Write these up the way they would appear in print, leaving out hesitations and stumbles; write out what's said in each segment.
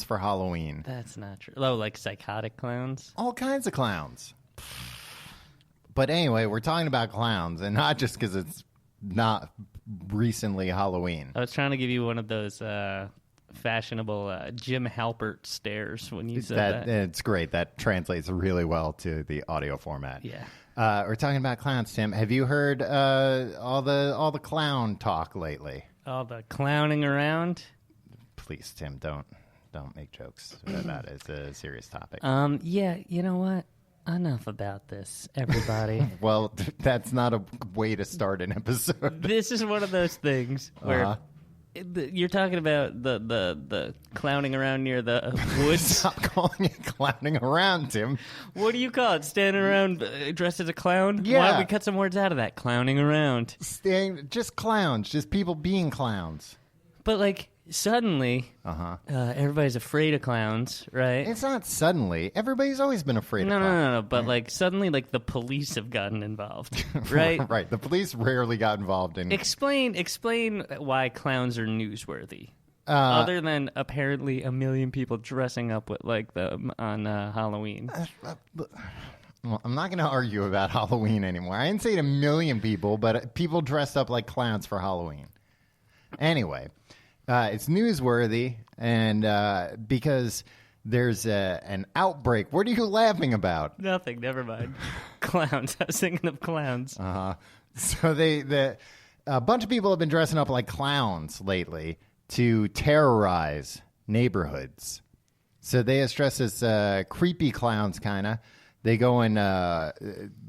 for Halloween. That's not true. Oh, like psychotic clowns? All kinds of clowns. But anyway, we're talking about clowns, and not just because it's not recently Halloween. I was trying to give you one of those fashionable Jim Halpert stares when you said that. It's great. That translates really well to the audio format. Yeah. We're talking about clowns, Tim. Have you heard all the clown talk lately? All the clowning around? Please, Tim, don't make jokes. That is a serious topic. Yeah, you know what? Enough about this, everybody. Well, that's not a way to start an episode. This is one of those things where you're talking about the clowning around near the woods. Stop calling it clowning around, Tim. What do you call it? Standing around dressed as a clown? Yeah. Why don't we cut some words out of that? Clowning around. Just clowns. Just people being clowns. But, like, suddenly, everybody's afraid of clowns, right? It's not suddenly. Everybody's always been afraid of clowns. No. But, like, suddenly, like, the police have gotten involved, right? Right. The police rarely got involved in... Explain why clowns are newsworthy. Other than apparently a million people dressing up with like them on Halloween. Well, I'm not going to argue about Halloween anymore. I didn't say it a million people, but people dressed up like clowns for Halloween. Anyway, it's newsworthy, and because there's an outbreak. What are you laughing about? Nothing. Never mind. Clowns. I was thinking of clowns. So a bunch of people have been dressing up like clowns lately to terrorize neighborhoods. So they are dressed as creepy clowns, kind of. They go and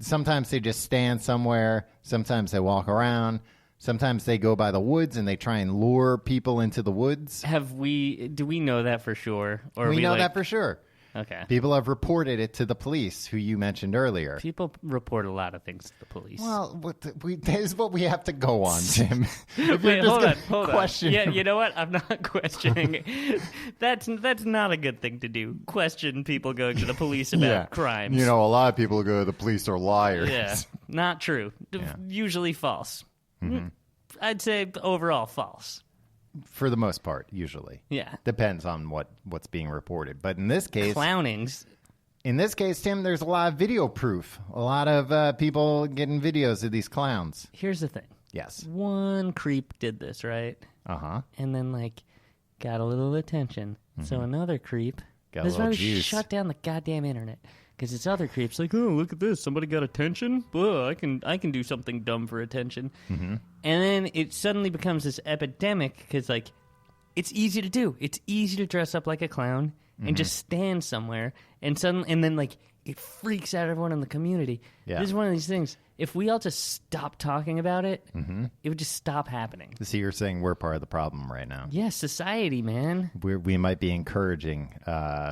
sometimes they just stand somewhere. Sometimes they walk around. Sometimes they go by the woods and they try and lure people into the woods. Do we know that for sure? Or We know that for sure. Okay. People have reported it to the police, who you mentioned earlier. People report a lot of things to the police. Well, that is what we have to go on, Tim. Wait, hold on. Yeah, it. you know what? I'm not questioning. That's not a good thing to do. Question people going to the police about crimes. You know, a lot of people go to the police are liars. Yeah, not true. Usually false. Mm-hmm. I'd say overall false. For the most part, usually. Yeah. Depends on what's being reported. But in this case... Clownings. In this case, Tim, there's a lot of video proof. A lot of people getting videos of these clowns. Here's the thing. Yes. One creep did this, right? Uh-huh. And then, like, got a little attention. Mm-hmm. So another creep... Got This is a why little we juice. shut down the goddamn internet. Because it's other creeps like, oh, look at this. Somebody got attention? Whoa, I can do something dumb for attention. Mm-hmm. And then it suddenly becomes this epidemic because, like, it's easy to do. It's easy to dress up like a clown and just stand somewhere. And then, like, it freaks out everyone in the community. Yeah. This is one of these things. If we all just stop talking about it, it would just stop happening. So you're saying we're part of the problem right now. Yeah, society, man. We might be encouraging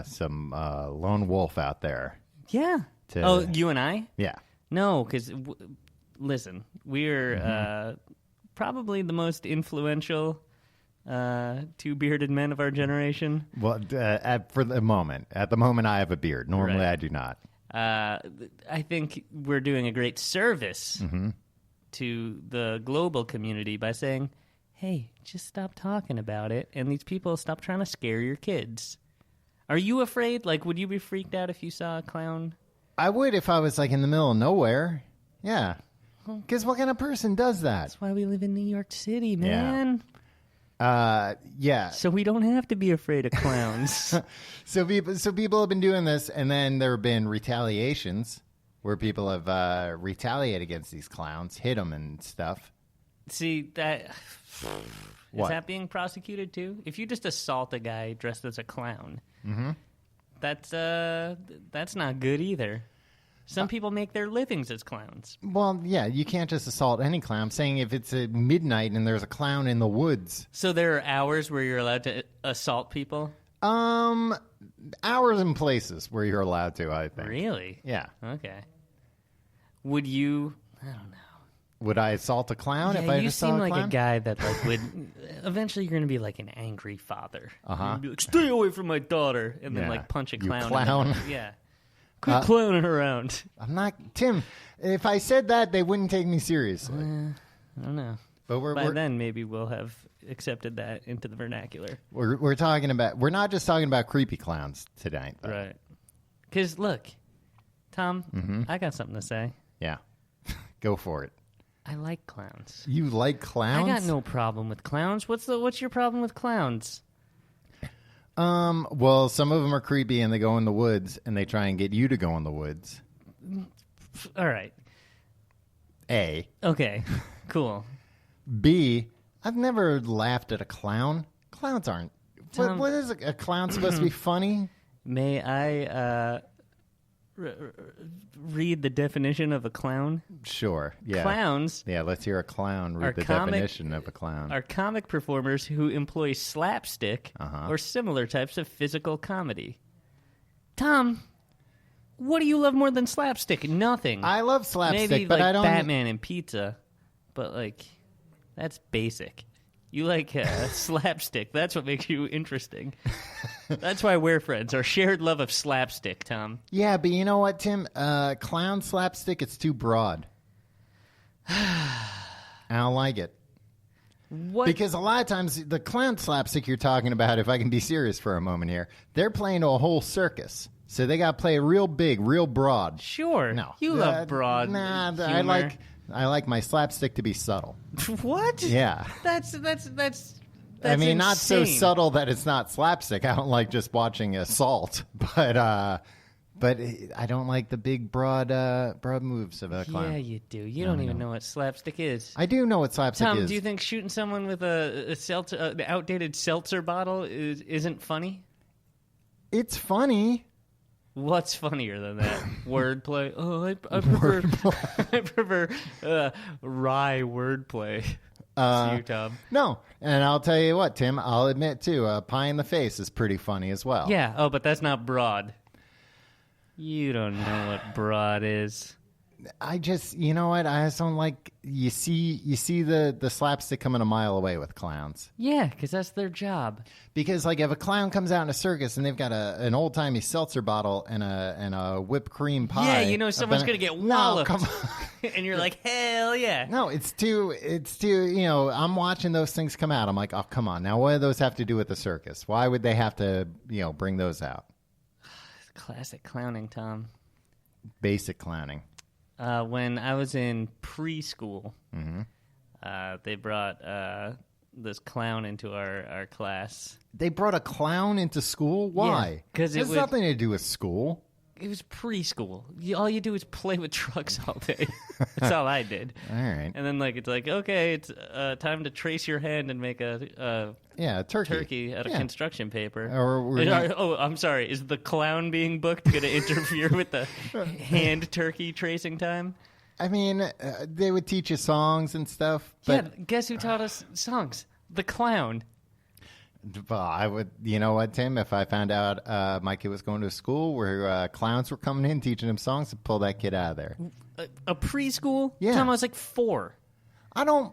some lone wolf out there. Yeah. Oh, you and I? Yeah. No, because, listen, we're probably the most influential two bearded men of our generation. Well, for the moment. At the moment, I have a beard. Normally, Right. I do not. I think we're doing a great service to the global community by saying, hey, just stop talking about it, and these people stop trying to scare your kids. Are you afraid? Like, would you be freaked out if you saw a clown? I would if I was, like, in the middle of nowhere. Yeah. Because what kind of person does that? That's why we live in New York City, man. Yeah. So we don't have to be afraid of clowns. So people have been doing this, and then there have been retaliations where people have retaliated against these clowns, hit them and stuff. See, that... What? Is that being prosecuted too? If you just assault a guy dressed as a clown, that's not good either. Some people make their livings as clowns. Well, yeah, you can't just assault any clown. I'm saying if it's at midnight and there's a clown in the woods. So there are hours where you're allowed to assault people? Hours and places where you're allowed to, I think. Really? Yeah. Okay. Would you... I don't know. Would I assault a clown if I you just saw seem a like clown? a guy that like would... Eventually you're going to be like an angry father. Uh-huh. You're gonna be like, stay away from my daughter, and then Yeah. like punch a You clown. clown. Yeah. Quit clowning around. I'm not... Tim, if I said that, they wouldn't take me seriously. I don't know. But By then, maybe we'll have accepted that into the vernacular. We're not just talking about creepy clowns tonight, though. Right. Because, look, Tom, I got something to say. Yeah. Go for it. I like clowns. You like clowns? I got no problem with clowns. What's your problem with clowns? Well, some of them are creepy and they go in the woods and they try and get you to go in the woods. All right. A. Okay. Cool. B. I've never laughed at a clown. Clowns aren't. Tom, What is a clown supposed to be funny? May I read the definition of a clown? Sure. Yeah. Clowns Yeah, let's hear a clown are read the definition of a clown. are comic performers who employ slapstick or similar types of physical comedy. Tom, what do you love more than slapstick? Nothing. I love slapstick, Maybe but like I don't. Batman and pizza, but like that's basic. You like slapstick. That's what makes you interesting. That's why we're friends. Our shared love of slapstick, Tom. Yeah, but you know what, Tim? Clown slapstick, it's too broad. I don't like it. What? Because a lot of times, the clown slapstick you're talking about, if I can be serious for a moment here, they're playing to a whole circus. So they got to play real big, real broad. Sure. No. You love broad humor. I like my slapstick to be subtle. What? Yeah. That's I mean, not so insane. subtle that it's not slapstick. I don't like just watching assault, but I don't like the big broad moves of a clown. Yeah, you do. You don't even know what slapstick is. I do know what slapstick Tom, is. do you think shooting someone with a seltzer, an outdated seltzer bottle isn't funny? It's funny. What's funnier than that? Wordplay. Oh, I prefer I prefer wry wordplay. It's you, Tom. No, and I'll tell you what, Tim. I'll admit too, a pie in the face is pretty funny as well. Yeah. Oh, but that's not broad. You don't know what broad is. I just, you know what? I just don't like. You see the slapstick coming a mile away with clowns. Yeah, because that's their job. Because like if a clown comes out in a circus and they've got an old timey seltzer bottle and a whipped cream pie. Yeah, you know someone's gonna get walloped. No, come on. And you're like, hell yeah. No, it's too. You know, I'm watching those things come out. I'm like, oh come on. Now what do those have to do with the circus? Why would they have to bring those out? Classic clowning, Tom. Basic clowning. When I was in preschool, they brought this clown into our class. They brought a clown into school? Why? Yeah, 'cause it has nothing to do with school. It was preschool. All you do is play with trucks all day. That's all I did. All right. And then it's like, okay, it's time to trace your hand and make a turkey out of Yeah. construction paper. I'm sorry. Is the clown being booked going to interfere with the hand turkey tracing time? I mean, they would teach you songs and stuff. But Yeah, guess who taught us songs? The clown. well, I would, you know what, Tim? If I found out my kid was going to a school where clowns were coming in teaching him songs, I'd pull that kid out of there. A preschool? Yeah. Tom, I was like 4. I don't.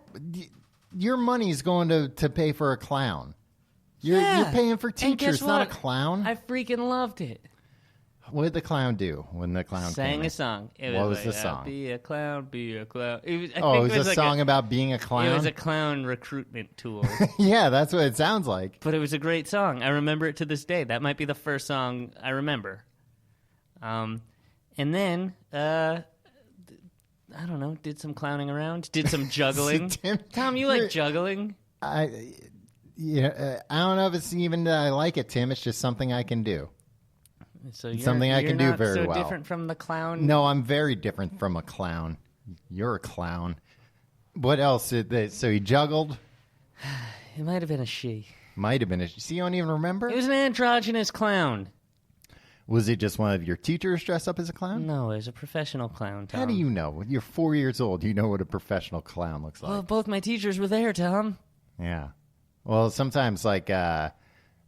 Your money's going to pay for a clown. You're paying for And guess teachers, not a what? clown. I freaking loved it. What did the clown do when the clown Sang came a in? song. It What was like, the song? Be a clown, be a clown. It was a song about being a clown? It was a clown recruitment tool. Yeah, that's what it sounds like. But it was a great song. I remember it to this day. That might be the first song I remember. And then, I don't know, did some clowning around, did some juggling. Tom, you like juggling? I don't know if it's even that I like it, Tim. It's just something I can do. So you're, Something I you're can do not very so well. different from the clown? No, I'm very different from a clown. You're a clown. What else? So he juggled? It might have been a she. Might have been a... See, you don't even remember? It was an androgynous clown. Was it just one of your teachers dressed up as a clown? No, it was a professional clown, Tom. How do you know? You're 4 years old. You know what a professional clown looks like. Well, both my teachers were there, Tom. Yeah. Well, sometimes like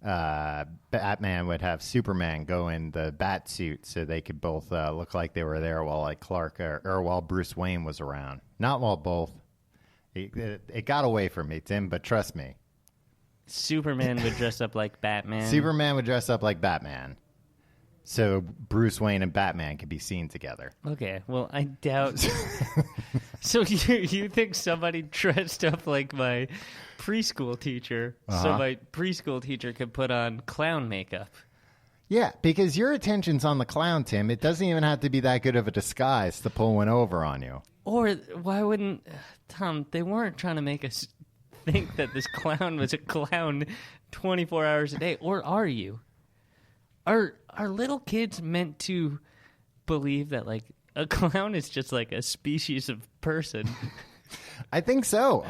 Batman would have Superman go in the bat suit so they could both look like they were there while like Clark or while Bruce Wayne was around. Not while both. It got away from me, Tim, but trust me. Superman would dress up like Batman. Superman would dress up like Batman. so Bruce Wayne and Batman could be seen together. Okay, well, I doubt. So you think somebody dressed up like my preschool teacher, so my preschool teacher could put on clown makeup? Yeah, because your attention's on the clown, Tim. It doesn't even have to be that good of a disguise to pull one over on you. Or why wouldn't Tom? They weren't trying to make us think that this clown was a clown 24 hours a day, or are you? Are little kids meant to believe that like a clown is just like a species of person? I think so.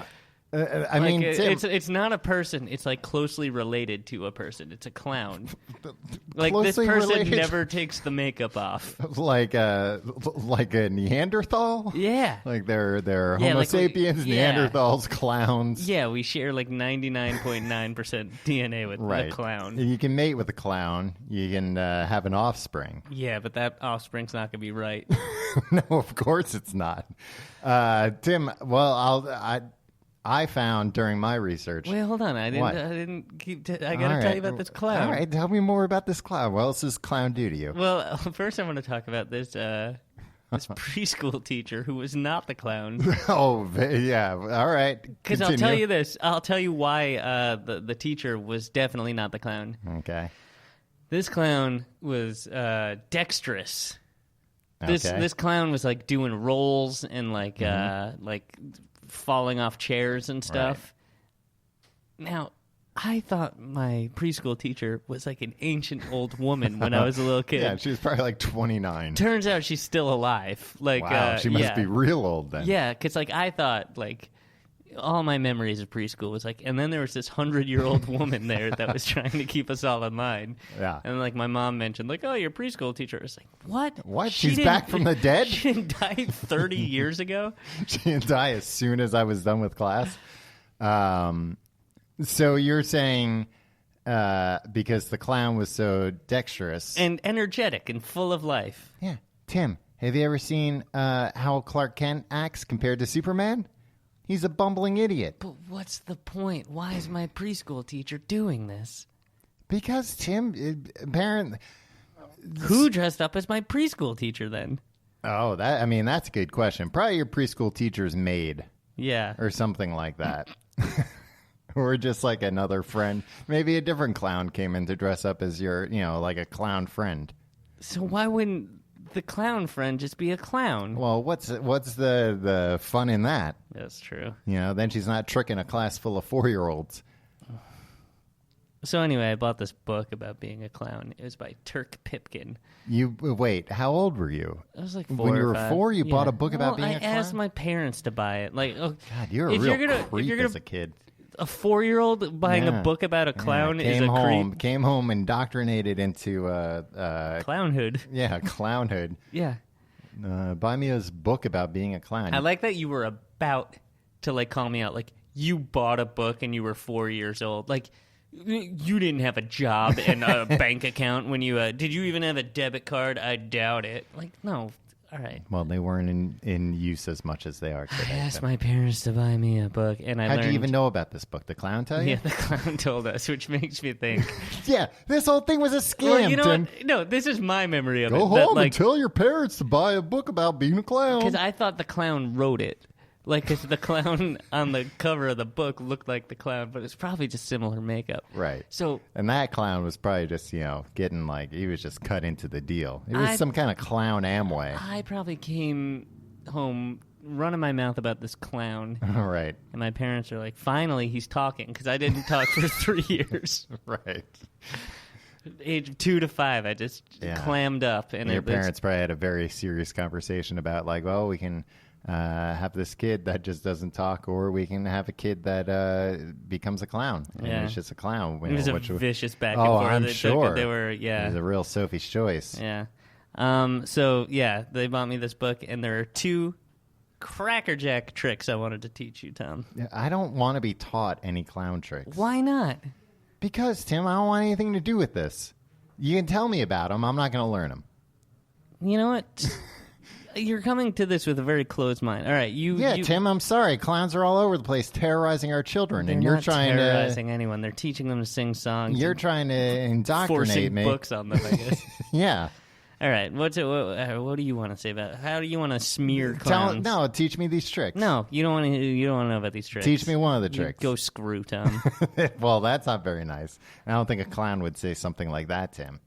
I mean, Tim, it's not a person. It's like closely related to a person. It's a clown. Like this closely person related? never takes the makeup off. like a Neanderthal. Yeah. Like they're Yeah, Homo like sapiens, yeah. Neanderthals, clowns. Yeah, we share like 99.9% DNA with Right. the clown. You can mate with a clown. You can have an offspring. Yeah, but that offspring's not going to be right. No, of course it's not. Tim, well, I found during my research. Wait, hold on. I What? didn't keep. I got to All tell right. you about this clown. All right, tell me more about this clown. What else does clown do to you? Well, first I want to talk about this preschool teacher who was not the clown. Oh, yeah. All right. Because I'll tell Continue. you this. I'll tell you why the teacher was definitely not the clown. Okay. This clown was dexterous. Okay. This clown was like doing rolls and like falling off chairs and stuff. Now, I thought my preschool teacher was like an ancient old woman when I was a little kid. Yeah, she was probably like 29. Turns out she's still alive. Like, Wow, she must yeah. be real old then. Yeah, because like I thought like all my memories of preschool was like, and then there was this 100-year-old woman there that was trying to keep us all in line. Yeah. And like my mom mentioned, like, oh, your preschool teacher. I was like, what? What? She She's didn't- back from the dead? She didn't die 30 years ago. She didn't die as soon as I was done with class. So you're saying because the clown was so dexterous. And energetic and full of life. Yeah. Tim, have you ever seen how Clark Kent acts compared to Superman? He's a bumbling idiot. But what's the point? Why is my preschool teacher doing this? Because, Tim, apparently... Who dressed up as my preschool teacher then? Oh, that's a good question. Probably your preschool teacher's maid Yeah. or something like that. Or just like another friend. Maybe a different clown came in to dress up as your, like a clown friend. So why wouldn't the clown friend just be a clown? Well, what's the fun in that? That's true. Then she's not tricking a class full of 4-year-olds. So anyway, I bought this book about being a clown. It was by Turk Pipkin. Wait, how old were you? I was like 4 When you or were 5. 4, you Yeah. bought a book about being I a clown? asked my parents to buy it. Like, oh, God, you're a if real you're gonna, creep if you're gonna, as a kid. A 4-year-old buying Yeah. a book about a clown is came a home, creep. Came home indoctrinated into Clownhood. clownhood. Yeah. Buy me this book about being a clown. I like that you were about to like call me out. Like you bought a book and you were 4 years old. Like you didn't have a job and a bank account when you did you even have a debit card? I doubt it. Like no. All right. Well, they weren't in use as much as they are today. I asked my parents to buy me a book, and I How'd learned. you even know about this book? The clown tell you? Yeah, the clown told us, which makes me think. Yeah, this whole thing was a scam, Well, you know Tim. what? No, this is my memory of it. Go that, home like, and tell your parents to buy a book about being a clown. because I thought the clown wrote it. Like, because the clown on the cover of the book looked like the clown, but it's probably just similar makeup. Right. So And that clown was probably just, getting he was just cut into the deal. It was some kind of clown Amway. I probably came home running my mouth about this clown, All right. and my parents are like, finally, he's talking, because I didn't talk for 3 years. Right. Age 2 to 5, I just clammed up. And Your parents probably had a very serious conversation about, we can have this kid that just doesn't talk, or we can have a kid that becomes a clown. And Yeah. it's just a clown. It was a vicious back and Oh, forth. I'm sure. They were, It was a real Sophie's Choice. Yeah. So, they bought me this book, and there are 2 crackerjack tricks I wanted to teach you, Tom. I don't want to be taught any clown tricks. Why not? Because, Tim, I don't want anything to do with this. You can tell me about them. I'm not going to learn them. You know what? You're coming to this with a very closed mind. All right, Tim, I'm sorry. Clowns are all over the place terrorizing our children, and you're not trying terrorizing anyone. They're teaching them to sing songs. You're trying to indoctrinate forcing me. books on them, I guess. Yeah. All right, what do you want to say about it? How do you want to smear clowns? Teach me these tricks. No, you don't want to. You don't want to know about these tricks. Teach me one of the tricks. Go screw, Tom. Well, that's not very nice. I don't think a clown would say something like that, Tim.